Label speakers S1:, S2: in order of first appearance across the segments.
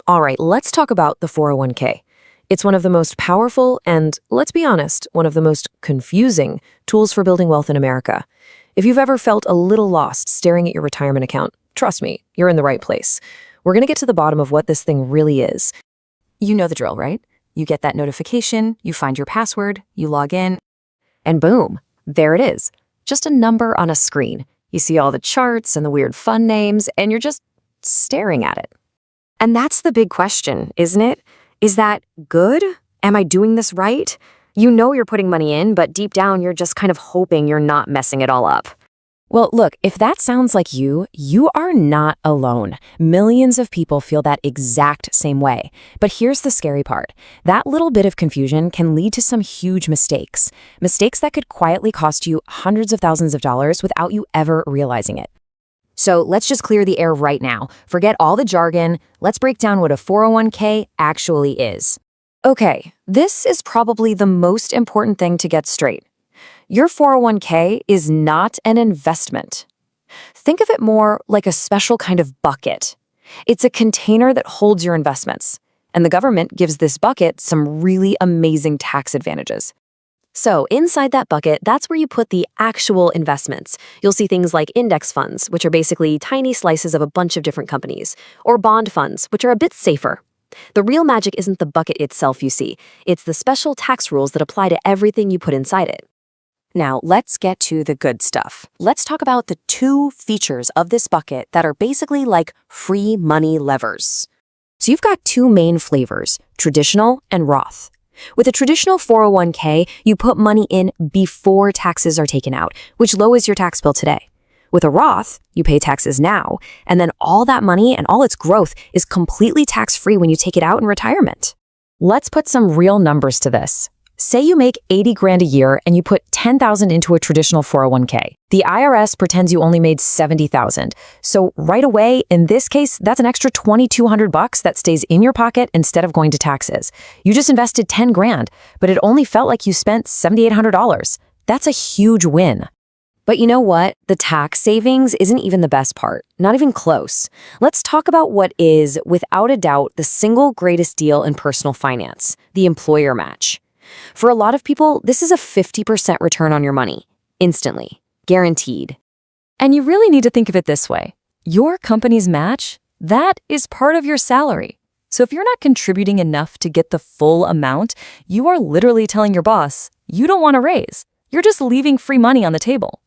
S1: All right, let's talk about the 401k. It's one of the most powerful and, let's be honest, one of the most confusing tools for building wealth in America. If you've ever felt a little lost staring at your retirement account, trust me, you're in the right place. We're going to get to the bottom of what this thing really is.
S2: You know the drill, right? You get that notification, you find your password, you log in,
S1: And boom, there it is. Just a number on a screen. You see all the charts and the weird fun names, and you're just staring at it. And that's the big question, isn't it? Is that good? Am I doing this right? You know you're putting money in, but deep down you're just kind of hoping you're not messing it all up. Well, look, if that sounds like you are not alone. Millions of people feel that exact same way. But here's the scary part. That little bit of confusion can lead to some huge mistakes. Mistakes that could quietly cost you hundreds of thousands of dollars without you ever realizing it. So let's just clear the air right now. Forget all the jargon. Let's break down what a 401k actually is. Okay, this is probably the most important thing to get straight. Your 401k is not an investment. Think of it more like a special kind of bucket. It's a container that holds your investments, and the government gives this bucket some really amazing tax advantages. So inside that bucket, that's where you put the actual investments. You'll see things like index funds, which are basically tiny slices of a bunch of different companies, or bond funds, which are a bit safer. The real magic isn't the bucket itself, you see. It's the special tax rules that apply to everything you put inside it. Now, let's get to the good stuff. Let's talk about the two features of this bucket that are basically like free money levers. So you've got two main flavors, traditional and Roth. With a traditional 401k, you put money in before taxes are taken out, which lowers your tax bill today. With a Roth, you pay taxes now, and then all that money and all its growth is completely tax-free when you take it out in retirement. Let's put some real numbers to this. Say you make 80 grand a year and you put 10,000 into a traditional 401k. The IRS pretends you only made 70,000. So right away, in this case, that's an extra 2,200 bucks that stays in your pocket instead of going to taxes. You just invested 10 grand, but it only felt like you spent $7,800. That's a huge win. But you know what? The tax savings isn't even the best part, not even close. Let's talk about what is, without a doubt, the single greatest deal in personal finance, the employer match. For a lot of people, this is a 50% return on your money, instantly, guaranteed. And you really need to think of it this way. Your company's match, that is part of your salary. So if you're not contributing enough to get the full amount, you are literally telling your boss, you don't want a raise. You're just leaving free money on the table.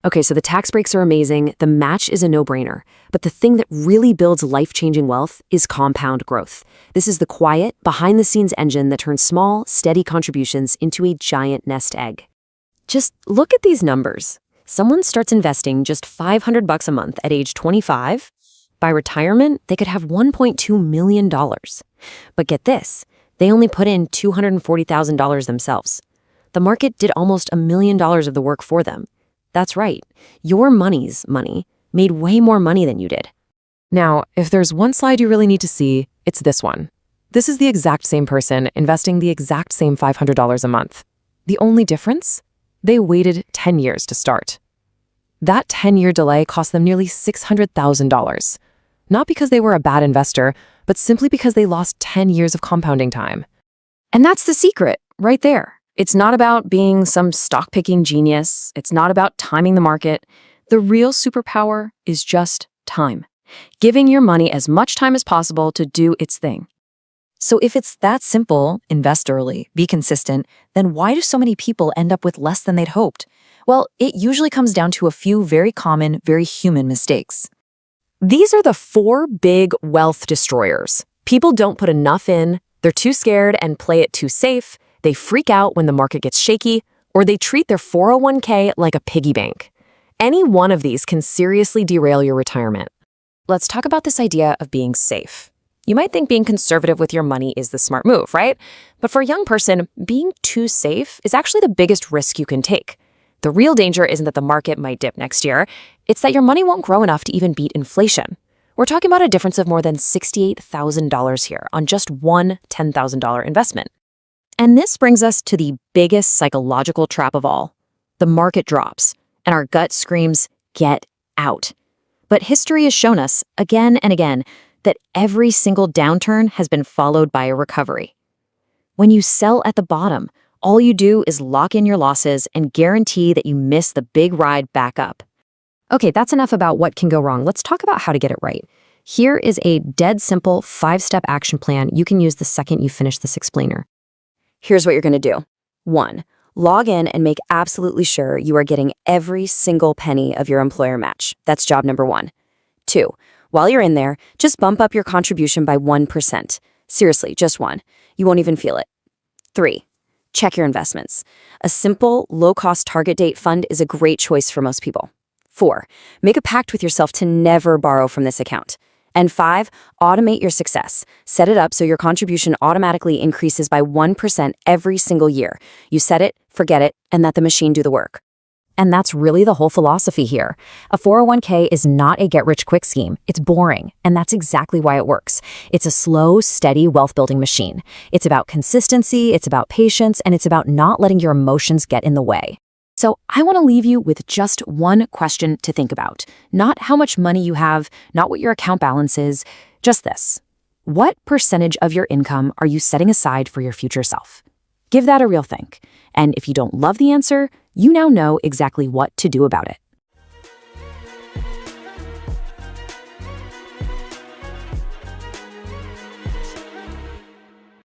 S1: Okay, so the tax breaks are amazing, the match is a no-brainer, but the thing that really builds life-changing wealth is compound growth. This is the quiet, behind-the-scenes engine that turns small, steady contributions into a giant nest egg. Just look at these numbers. Someone starts investing just $500 a month at age 25. By retirement, they could have $1.2 million. But get this, they only put in $240,000 themselves. The market did almost $1 million of the work for them. That's right. Your money's money made way more money than you did. Now, if there's one slide you really need to see, it's this one. This is the exact same person investing the exact same $500 a month. The only difference? They waited 10 years to start. That 10-year delay cost them nearly $600,000. Not because they were a bad investor, but simply because they lost 10 years of compounding time. And that's the secret, right there. It's not about being some stock-picking genius. It's not about timing the market. The real superpower is just time. Giving your money as much time as possible to do its thing. So if it's that simple, invest early, be consistent, then why do so many people end up with less than they'd hoped? Well, it usually comes down to a few very common, very human mistakes. These are the 4 big wealth destroyers. People don't put enough in, they're too scared and play it too safe, they freak out when the market gets shaky, or they treat their 401k like a piggy bank. Any one of these can seriously derail your retirement. Let's talk about this idea of being safe. You might think being conservative with your money is the smart move, right? But for a young person, being too safe is actually the biggest risk you can take. The real danger isn't that the market might dip next year, it's that your money won't grow enough to even beat inflation. We're talking about a difference of more than $68,000 here on just one $10,000 investment. And this brings us to the biggest psychological trap of all. The market drops, and our gut screams, get out. But history has shown us, again and again, that every single downturn has been followed by a recovery. When you sell at the bottom, all you do is lock in your losses and guarantee that you miss the big ride back up. Okay, that's enough about what can go wrong. Let's talk about how to get it right. Here is a dead simple 5-step action plan you can use the second you finish this explainer. Here's what you're going to do. 1. Log in and make absolutely sure you are getting every single penny of your employer match. That's job number 1. 2. While you're in there, just bump up your contribution by 1%. Seriously, just 1. You won't even feel it. 3. Check your investments. A simple, low-cost target date fund is a great choice for most people. 4. Make a pact with yourself to never borrow from this account. And 5. Automate your success. Set it up so your contribution automatically increases by 1% every single year. You set it, forget it, and let the machine do the work. And that's really the whole philosophy here. A 401k is not a get-rich-quick scheme. It's boring, and that's exactly why it works. It's a slow, steady wealth-building machine. It's about consistency, it's about patience, and it's about not letting your emotions get in the way. So I want to leave you with just one question to think about. Not how much money you have, not what your account balance is, just this. What percentage of your income are you setting aside for your future self? Give that a real think. And if you don't love the answer, you now know exactly what to do about it.